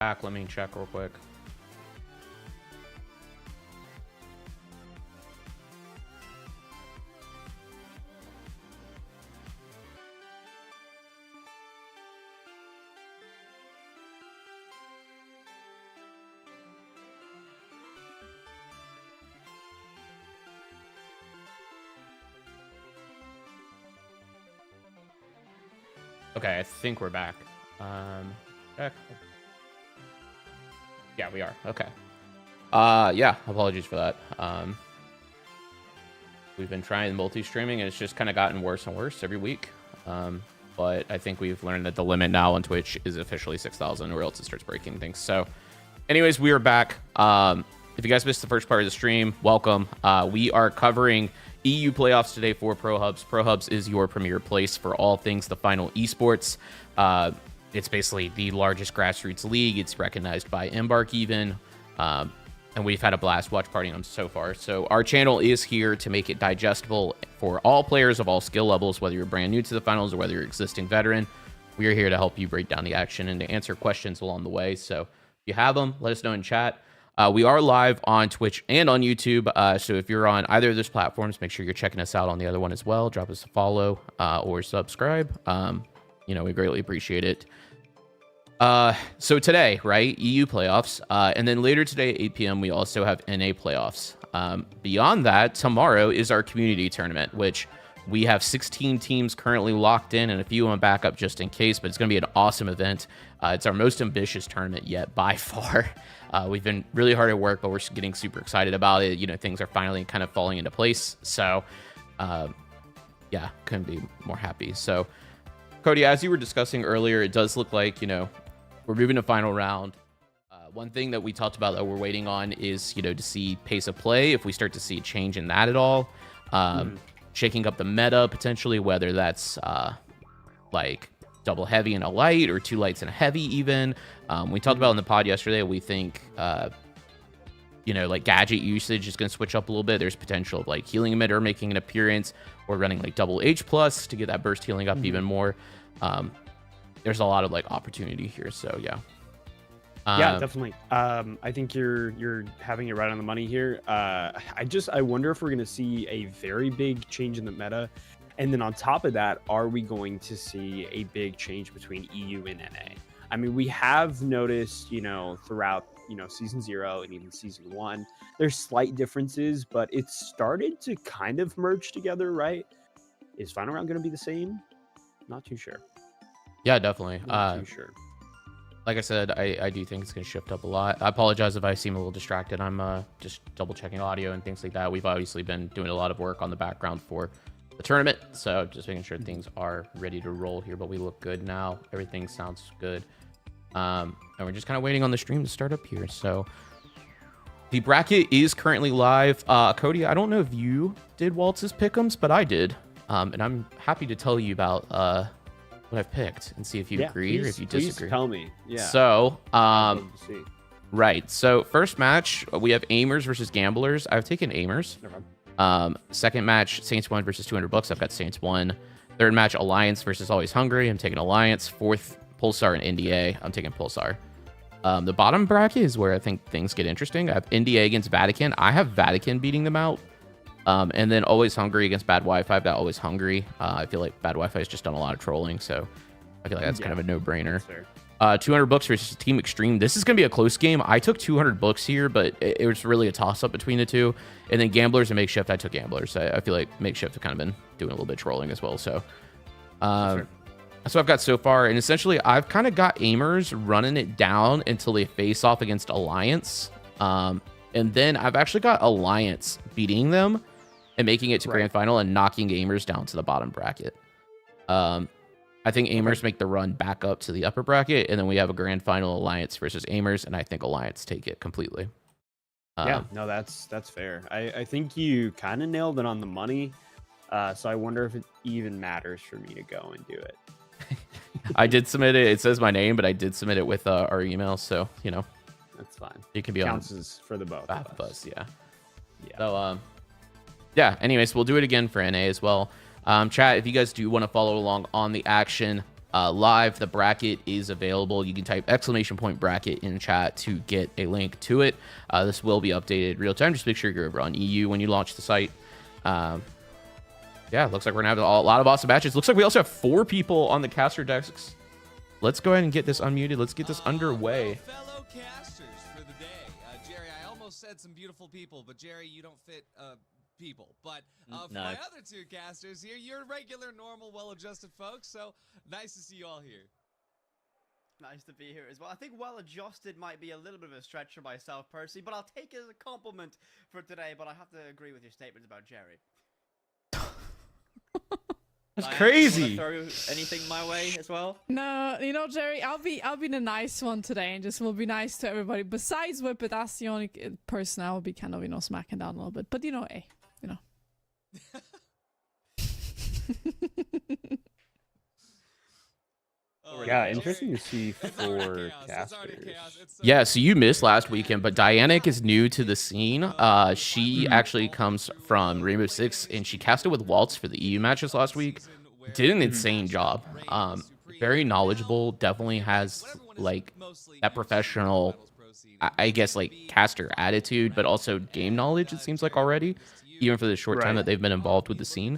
back. Let me check real quick. Okay, I think we're back. Check. Yeah, we are. Okay. Yeah, apologies for that. We've been trying multi-streaming, and it's just kind of gotten worse and worse every week. But I think we've learned that the limit now on Twitch is officially 6,000, or else it starts breaking things. So, anyways, we are back. If you guys missed the first part of the stream, welcome. We are covering EU playoffs today for ProHubs. ProHubs is your premier place for all things the final esports. It's basically the largest grassroots league. It's recognized by Embark even. And we've had a blast watch partying them so far. So our channel is here to make it digestible for all players of all skill levels, whether you're brand new to the finals or whether you're existing veteran. We are here to help you break down the action and to answer questions along the way. So if you have them, let us know in chat. We are live on Twitch and on YouTube. So if you're on either of those platforms, make sure you're checking us out on the other one as well. Drop us a follow or subscribe. We greatly appreciate it. So today, right, EU playoffs, and then later today at 8 p.m. we also have NA playoffs. Beyond that, tomorrow is our community tournament, which we have 16 teams currently locked in and a few on backup just in case, but it's going to be an awesome event. It's our most ambitious tournament yet by far. We've been really hard at work, but we're getting super excited about it. Things are finally kind of falling into place. So, yeah, couldn't be more happy. So, Cody, as you were discussing earlier, it does look like, we're moving to final round. One thing that we talked about that we're waiting on is, to see pace of play, if we start to see a change in that at all. Shaking up the meta, potentially, whether that's like double heavy and a light or two lights and a heavy even. We talked about in the pod yesterday, we think, like gadget usage is going to switch up a little bit. There's potential of like healing emitter making an appearance or running like double H plus to get that burst healing up even more. There's a lot of like opportunity here. So yeah. Yeah, definitely. I think you're having it right on the money here. I wonder if we're going to see a very big change in the meta. And then on top of that, are we going to see a big change between EU and NA? I mean, we have noticed, throughout, season 0 and even season 1, there's slight differences, but it's started to kind of merge together, right? Is final round going to be the same? Not too sure. Yeah, definitely. Not too sure. Like I said, I do think it's going to shift up a lot. I apologize if I seem a little distracted. I'm just double checking audio and things like that. We've obviously been doing a lot of work on the background for the tournament, so just making sure things are ready to roll here, but we look good now. Everything sounds good. And we're just kind of waiting on the stream to start up here. So the bracket is currently live. Cody, I don't know if you did Waltz's pick'ems, but I did. And I'm happy to tell you about what I've picked and see if you agree or if you disagree. Please tell me. Yeah. So, right. So first match, we have Aimers versus Gamblers. I've taken Aimers. Second match, Saints 1 versus 200 bucks. I've got Saints 1. Third match, Alliance versus Always Hungry. I'm taking Alliance. Fourth, Pulsar and NDA. I'm taking Pulsar. The bottom bracket is where I think things get interesting. I have NDA against Vatican. I have Vatican beating them out. And then Always Hungry against Bad Wi-Fi. I've got Always Hungry. I feel like Bad Wi-Fi has just done a lot of trolling, so I feel like that's kind of a no-brainer. 200 bucks versus Team Extreme. This is going to be a close game. I took 200 bucks here, but it was really a toss-up between the two. And then Gamblers and Makeshift, I took Gamblers. I feel like Makeshift have kind of been doing a little bit of trolling as well. So that's what I've got so far. And essentially, I've kind of got Aimers running it down until they face off against Alliance. And then I've actually got Alliance beating them and making it to grand final and knocking Aimers down to the bottom bracket. I think Aimers make the run back up to the upper bracket, and then we have a grand final Alliance versus Aimers, and I think Alliance take it completely. Yeah, no, that's fair. I think you kind of nailed it on the money, so I wonder if it even matters for me to go and do it. I did submit it. It says my name, but I did submit it with our email, so, That's fine. It can be Counts as for the both of us. Yeah. So, yeah, anyways, we'll do it again for NA as well. Chat, if you guys do want to follow along on the action, live. The bracket is available. You can type !bracket in chat to get a link to it. This will be updated real time. Just make sure you're over on EU when you launch the site. Yeah, looks like we're gonna have a lot of awesome matches. Looks like we also have 4 people on the caster desks. Let's go ahead and get this unmuted. Let's get this underway. Fellow casters for the day. Jerry, I almost said some beautiful people, but Jerry, you don't fit people. But for my other 2 casters here, you're regular, normal, well-adjusted folks. So nice to see you all here. Nice to be here as well. I think well-adjusted might be a little bit of a stretch for myself personally, but I'll take it as a compliment for today. But I have to agree with your statements about Jerry. That's crazy. Throw anything my way as well? No, you know, Jerry, I'll be the nice one today, and just will be nice to everybody. Besides Whip It, that's the only person I will be kind of, you know, smacking down a little bit. But you know, hey, you know. Yeah, interesting to see for casters. Yeah, so you missed last weekend, but Dianic is new to the scene. She actually comes from Rainbow Six, and she casted with Waltz for the EU matches last week. Did an insane job. Very knowledgeable. Definitely has like that professional, I guess, like caster attitude, but also game knowledge. It seems like already, even for the short time that they've been involved with the scene.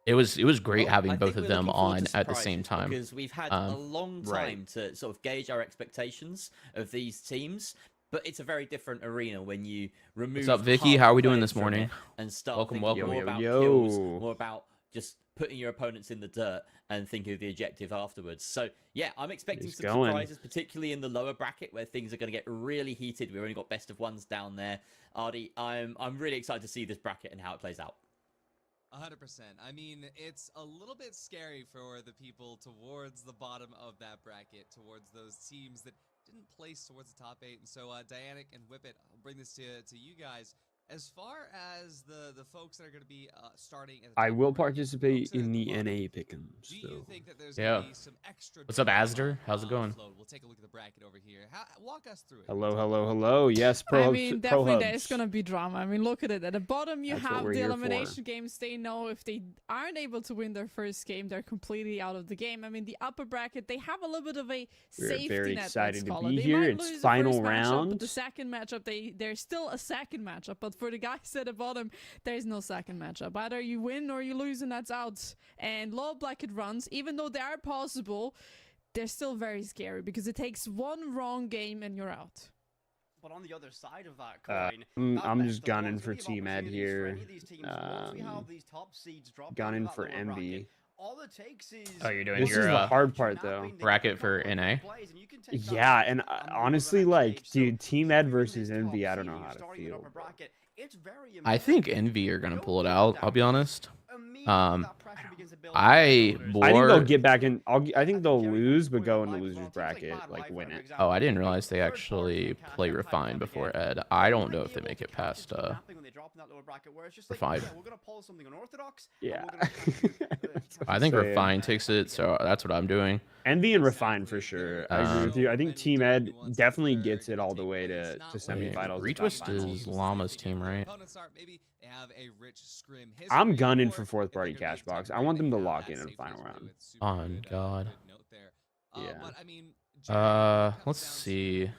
It was great having both of them on at the same time. Because we've had a long time to sort of gauge our expectations of these teams, but it's a very different arena when you remove. What's up, Vicky? How are we doing this morning? And start Welcome. more about kills, more about just putting your opponents in the dirt and thinking of the objective afterwards. So yeah, I'm expecting some surprises, particularly in the lower bracket where things are going to get really heated. We've only got best of ones down there. Artie, I'm really excited to see this bracket and how it plays out. 100%. I mean, it's a little bit scary for the people towards the bottom of that bracket, towards those teams that didn't place towards the top 8. And so, Dianic and Whip It, I'll bring this to you guys. As far as the folks that are going to be starting, I will participate in the NA pick'em. Do you think that there's Yeah. going to be some extra? What's up, Asder? How's it going? We'll take a look at the bracket over here. Walk us through it. Hello. Yes, I mean, definitely PROHUBS. there's gonna be drama. I mean, look at it. At the bottom, you That's what have we're the here elimination for. games. They know if they aren't able to win their first game, they're completely out of the game. I mean, the upper bracket, they have a little bit of a We're safety very net. excited to call it. be They here. might It's lose the final first matchup, round. but the second matchup, there's still a second matchup. But for the guys at the bottom, there's no second matchup. Either you win or you lose, and that's out. And low bracket runs, even though they are possible, they're still very scary because it takes one wrong game and you're out. But on the other side of that coin, I'm just gunning for Team Ed here. Gunning for Envy. All it takes is Oh, you're doing This your is the hard part, though. bracket for NA. Yeah, and honestly, like, dude, Team Ed versus Envy, I don't know how to feel. I think Envy are gonna pull it out. I'll be honest. I think they'll get back in. I think they'll lose, but go into losers bracket, like win it. Oh, I didn't realize they actually play Refine before Ed. I don't know if they make it past Refine. Yeah. I think Refine takes it, so that's what I'm doing. Envy and Refine for sure. I agree with you. I think Team Ed definitely gets it all the way to semifinals. Retwist is Llama's team, right? I'm gunning for fourth party cash box. I want them to lock in the final round. On God. Yeah. Let's see.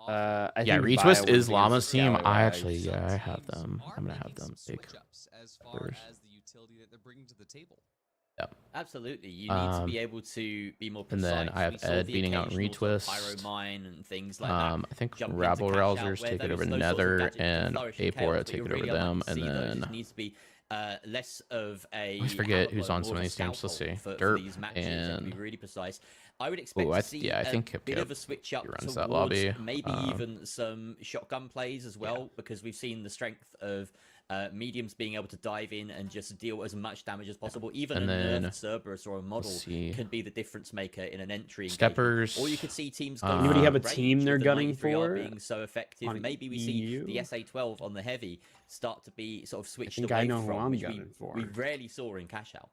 I Yeah, think Retwist Bio is would Llama's be team. the I Scalawags. actually, I have them. I'm gonna have them take as far first. as the utility that they're bringing to the table. Absolutely, you need to be able to be more And precise. then I have We saw Ed the beating out occasional sort of Retwist. Pyromine and things like that. I think Jump into Rabble cash out, Rousers where take it over those sorts of Nether, gadgets can and flourish in Apora chaos, but take you're it over really them, unlikely and to see those. then It needs to be less of a. I forget who's outlaw, on more some of a these teams. Let's scalpel see. for Derp these matches, and and be really precise. I would expect Ooh, to see I think a bit Kip of a switch up runs towards that lobby. maybe even some shotgun plays as well, because we've seen the strength of mediums being able to dive in and just deal as much damage as possible. Even And a then, nerfed Cerberus or a model see. can be the difference maker in an entry. Steppers. Or you could see teams go Anybody have a range team they're with the gunning 93R for being so effective. on Maybe we see EU? the SA-12 on the heavy start to be sort of switched think away I know who from, I'm which gunning for. we rarely saw in cash out.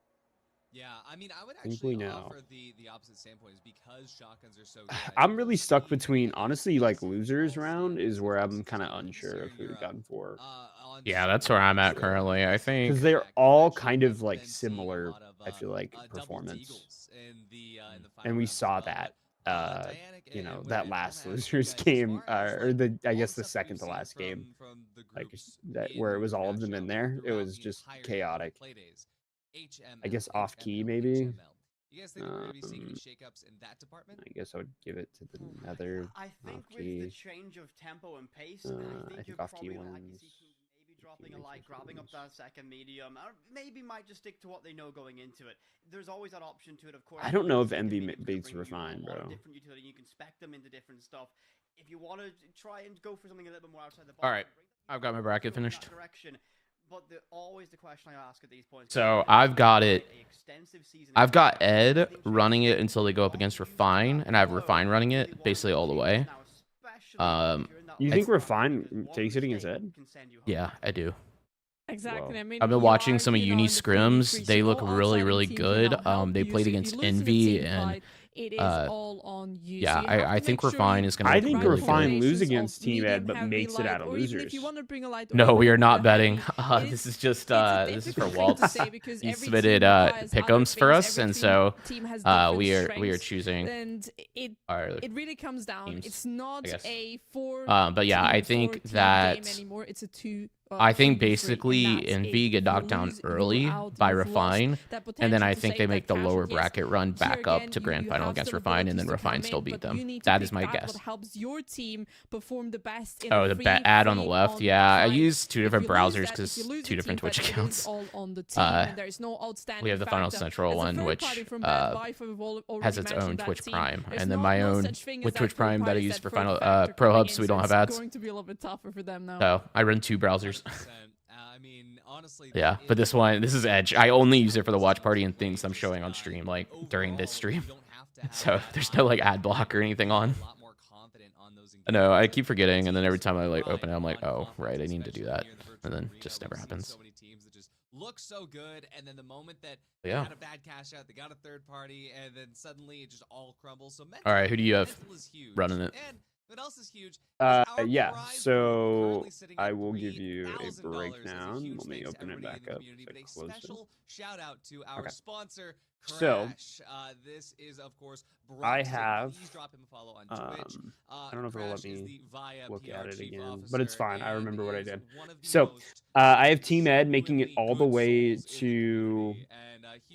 Yeah, I mean, I would think we actually know. offer the opposite standpoint, is because shotguns are so good. I'm really stuck between, honestly, like losers round is where I'm kind of unsure of who to gun for. Yeah, that's where I'm at currently. I think because they're all kind of like similar. I feel like performance, and we saw that. You know, that last losers game, or the I guess the second to last game, like that where it was all of them in there. It was just chaotic. I guess off key maybe. You guys think we're going to be seeing any shakeups in that department? I guess I would give it to the Nether. I think with the change of tempo and pace, I think off key probably wins. Maybe dropping a light, grabbing up that second medium, or maybe might just stick to what they know going into it. There's always that option to it, of course. I don't know if MV beats Refine, bro. Different utility, you can spec them into different stuff. If you want to try and go for something a little bit more outside the box. All right, I've got my bracket finished. But always the question I ask at these points. So I've got it. I've got Ed running it until they go up against Refine, and I have Refine running it basically all the way. You think Refine takes it against Ed? Yeah, I do. Exactly. I mean, I've been watching some of Uni scrims. They look really, really good. They played against Envy and. It is all on you. Yeah, so I think Refine is going to. I think Refine lose against Team Ed, but makes it out of losers. No, we are not betting. This is just this is for Waltz. He submitted pick'ems for us, and so we are choosing. And it really comes down. Teams, it's not a 4. But yeah, I think that anymore. It's a 2. I think basically Envy get knocked down early by Refine, and then I think they make the lower bracket run back up to Grand Final against Refine, and then Refine still beat them. That is my guess. What helps your team perform the best? Oh, the bet ad on the left. Yeah, I use 2 different browsers because 2 different Twitch accounts. We have the Final Central one, which has its own Twitch Prime, and then my own with Twitch Prime that I use for Final PROHUBS, so we don't have ads. Going to be a little bit tougher for them now. So I run 2 browsers. I mean, honestly, yeah, but this is Edge. I only use it for the watch party and things I'm showing on stream, like during this stream. So there's no like ad block or anything on. No, I keep forgetting, and then every time I like open it, I'm like, oh right, I need to do that, and then just never happens. Look so good, and then the moment that they yeah, had a bad cash out, they got a third party, and then suddenly it just all crumbles. So all right, who do you have running it? And what else is huge? Yeah, so I will give you a breakdown. Let me open it back up. Special shout out to our sponsor, Crash. So this is of course I have Please drop him a follow on Twitch. I don't know if it'll let me look at it again, officer, but it's fine. I remember what I did. So I have Team Ed making it all the way to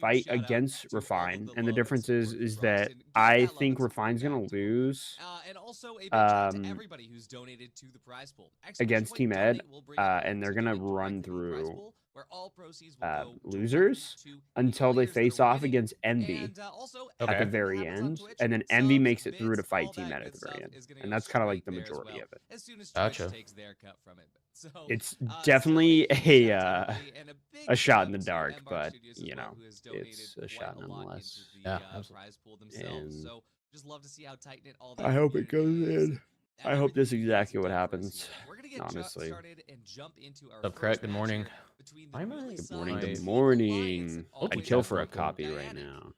fight against Refine, and the difference is that I think Refine's gonna lose and also a big shout to everybody who's donated to the prize pool against Team Ed, and they're gonna run through losers until they face off against Envy at the very end, and then Envy makes it through to fight Team Ed at the very end, and that's kind of like the majority of it. Gotcha. It's definitely a shot in the dark, but you know, it's a shot nonetheless. Yeah. And so just love to see how tight knit all I hope it goes in. I hope this is exactly what happens. Honestly. What's up, Craig? Good morning. Good morning. Good morning. I can kill for a copy right now.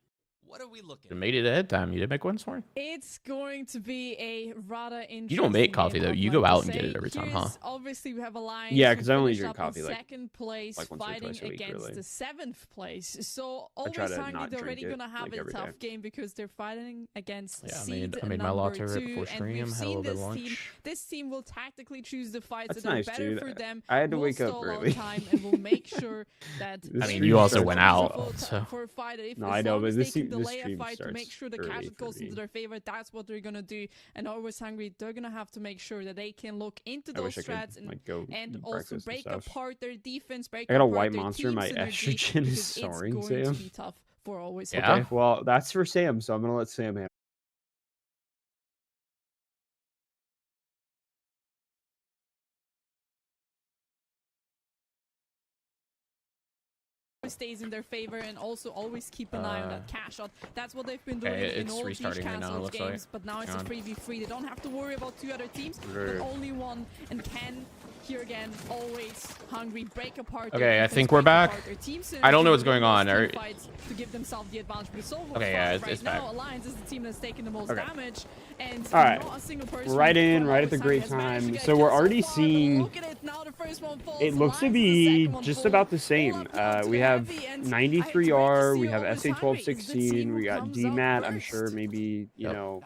What are we looking? You made it ahead time. You did make one this morning? It's going to be a rather interesting. You don't make coffee though. You go out and get it every time, huh? Obviously, we have a line. Yeah, because I only drink coffee like second place, once or fighting twice a week, against really. the 7th place. So I try always to hungry. not They're already drink gonna have like a every tough day. game because they're fighting against Yeah, seed I made my latte number right 2, before and we've stream. Had a seen little bit of this lunch. team. This team will tactically choose the fights That's that are nice, better dude. for them. I had to will wake up stall early. on time and will make sure that. This I mean, stream you also starts went at out, 12. so. For a fighter, if No, as I know, long but as this they can this delay a stream fight to starts make sure the early cash for goes into me. their favor, that's what they're gonna do. And always hungry, they're gonna have to make sure that they can look into I those wish I strats could like go and eat also breakfast and break stuff. apart their defense. Break I got a apart white their monster. My team synergy, estrogen is because soaring, it's going Sam. to be tough for always. Yeah. Okay, well, that's for Sam, so I'm gonna let Sam handle. Stays in their favor, and also always keep an eye on that cash out. That's what they've been doing in it's all these restarting right now, cancelled looks games, like. but now it's a 3v3. They don't have to worry about 2 other teams, but Right. only one, and can here again, always hungry, break apart. Okay, I think we're back. I don't know what's going on. To give themselves the advantage. Okay, yeah, right it's now, back. Alliance is the team that's taking the most damage. And all right, not a single person right at the great time. So we're already seeing. It looks to be just about the same. We have 93R, we have SA1216, we got DMAT. I'm sure maybe you know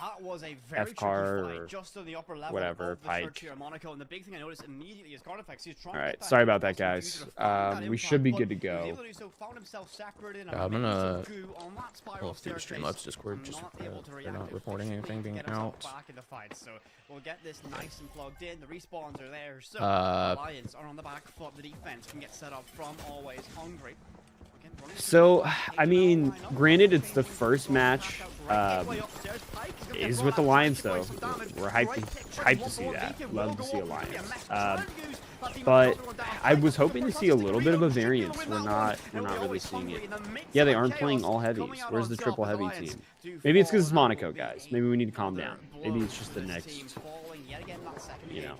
FCAR or whatever Pike. All right, sorry about that, guys. We should be good to go. I'm gonna pull through Streamlabs Discord just they're not reporting anything being out. So we'll get this nice and plugged in. The respawns are there. So Alliance are on the back foot. The defense can get set up from Always Hungry. So, I mean, granted, it's the first match. Is with Alliance though. We're hyped to see that. Love to see Alliance. But I was hoping to see a little bit of a variance. We're not really seeing it. Yeah, they aren't playing all heavies. Where's the triple heavy team? Maybe it's because it's Monaco, guys. Maybe we need to calm down. Maybe it's just the next, you know,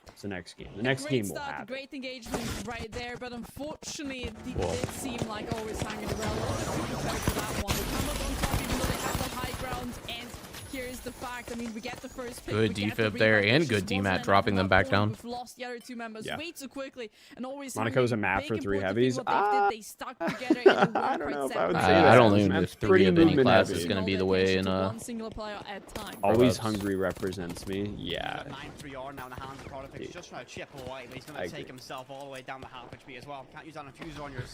it's the next game. The next game will happen. Great engagement right there, but unfortunately, it did seem like Always Hungry were a little bit too prepared for that one. They come up on top even though they have the high ground, and here's the fact. I mean, we get the first pick. Good defib there, and good DMAT dropping them back down. We've lost the other two members way too quickly, and Always Monaco's a map for 3 heavies. They stuck together in a I don't know if I would say that. I don't think the 3 of any movement class heavy. is going to be the way in one single player at a time. Always Hungry represents me. Yeah.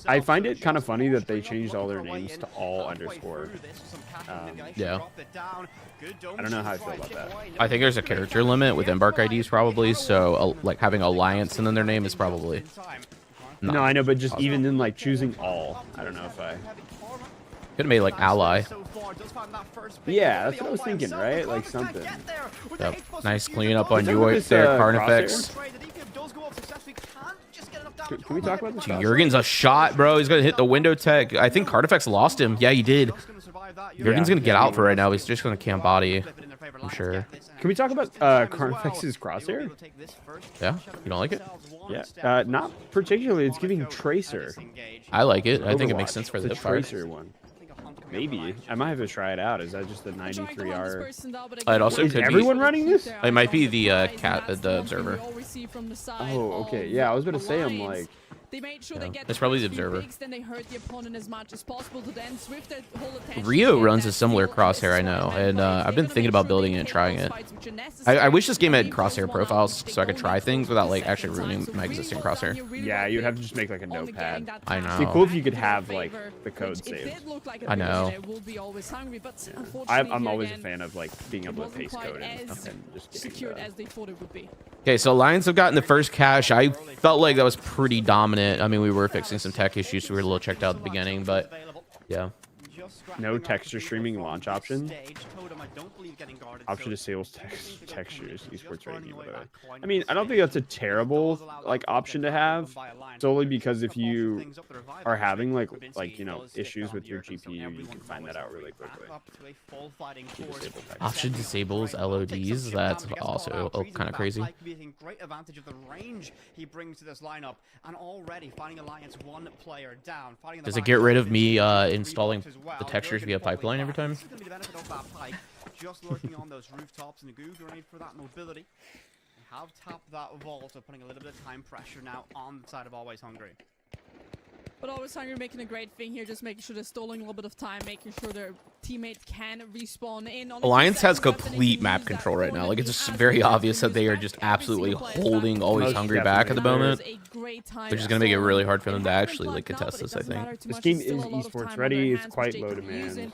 I find it kind of funny that they changed all their names to all underscore. Yeah. I don't know how I feel about that. I think there's a character limit with Embark IDs probably, so like having Alliance and then their name is probably... No, I know, but just even in like choosing all, I don't know if I... Could have made like Ally. Yeah, that's what I was thinking, right? Like something. Yep. Nice cleanup on you right there, Carnifex. Can we talk about this? Jurgen's a shot, bro. He's going to hit the window tech. I think Carnifex lost him. Yeah, he did. Jurgen's going to get out for right now. He's just going to camp body, I'm sure. Can we talk about Carnifex's crosshair? Yeah? You don't like it? Yeah. Not particularly. It's giving Tracer. I like it. I think it makes sense for the Tracer one. Maybe. I might have to try it out. Is that just the 93R? It also Is could everyone be, running this? It might be the the observer. Oh, okay. Yeah, I was going to say, I'm like... They made sure they get That's probably the observer. Then they hurt the opponent as much as possible to then swift their whole attention. Rio runs a similar crosshair, I know, and I've been thinking about building it and trying it. I wish this game had crosshair profiles so I could try things without like actually ruining my existing crosshair. Yeah, you'd have to just make like a notepad. I know. It'd be cool if you could have like the code saved. I know. I'm always a fan of like being able to paste code and just secured as they thought it would be. Okay, so Lions have gotten the first cache. I felt like that was pretty dominant. I mean, we were fixing some tech issues, so we were a little checked out at the beginning, but yeah. No texture streaming launch option. Option disables textures. Esports ranking. I mean, I don't think that's a terrible like option to have, solely because if you are having like you know issues with your GPU, you can find that out really quickly. Option disables LODs. That's also kind of crazy. Great advantage of the range he brings to this lineup, and already finding Alliance one player down. Does it get rid of me installing the textures via pipeline every time? Just lurking on those rooftops and a goo grenade for that mobility. They have tapped that vault, so putting a little bit of time pressure now on the side of Always Hungry. But Always Hungry making a great thing here, just making sure they're stalling a little bit of time, making sure their teammate can respawn in. Alliance has complete map control right now. Like, it's just very obvious that they are just absolutely holding Always Hungry back at the moment. They're just going to make it really hard for them to actually like contest this, I think. This game is esports ready. It's quite low demand.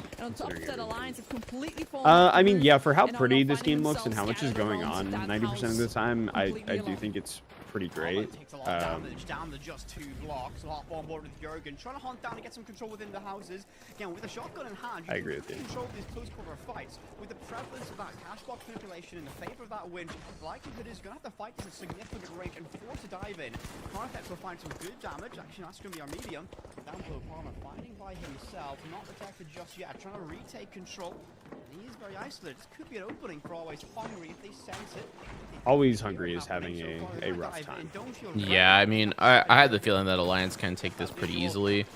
I mean, yeah, for how pretty this game looks and how much is going on, 90% of the time, I do think it's pretty great. Down to just 2 blocks. Hop on board with Jurgen, trying to hunt down and get some control within the houses. Again, with a shotgun in hand, I agree with you. Control these close quarter fights. With the prevalence of that cash block manipulation in the favor of that win, the likelihood is going to have to fight to a significant range and force a dive in. Carnifex will find some good damage. Actually, that's going to be our medium. Down below, Palmer fighting by himself, not detected just yet, trying to retake control. He is very isolated. This could be an opening for Always Hungry if they sense it. Always Hungry is having a rough time. Yeah, I mean, I had the feeling that Alliance can take this pretty easily.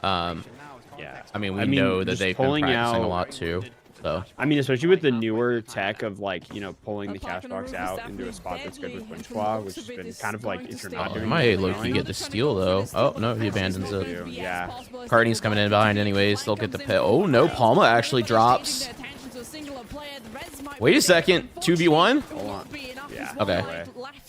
Yeah, I mean, we know that they've been practicing a lot too. So I mean, especially with the newer tech of like, you know, pulling the cash box out into a spot that's good with Winch Claw, which has been kind of like, if you're not doing might low-key get the steal though. Oh no, he abandons it. Yeah. Carney's coming in behind anyways. They'll get the pit. Oh no, Palma actually drops. Wait a second, 2v1? Hold on. Yeah. Okay.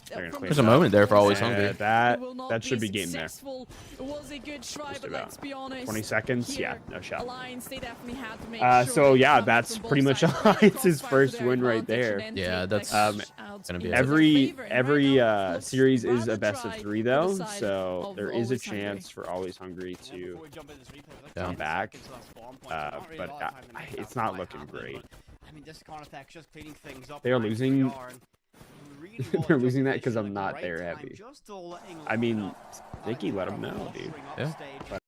They're gonna clean There's a it up. moment there for Always Hungry. That should be game there. It was a good try, Just but about. let's be honest. 20 seconds? Here, Yeah, no shot. Alliance, they definitely had to make So sure yeah, they that's come pretty from much both sides, Alliance's crossfire first their win right advantage there. and Yeah, take that's that gonna out be into it. Every favor. And right now, looks series is rather a best of dry 3 for the though, side so of there is a Always Hungry. chance for Always Hungry to Yeah. come back, but it's not looking great. I mean, this Carnifex just cleaning things up. They are right losing- where we are, and really They're wanted losing that justification 'cause I'm at a not great there time, heavy. just to letting I mean, up. Nikki let him know, dude. Up Yeah. stage.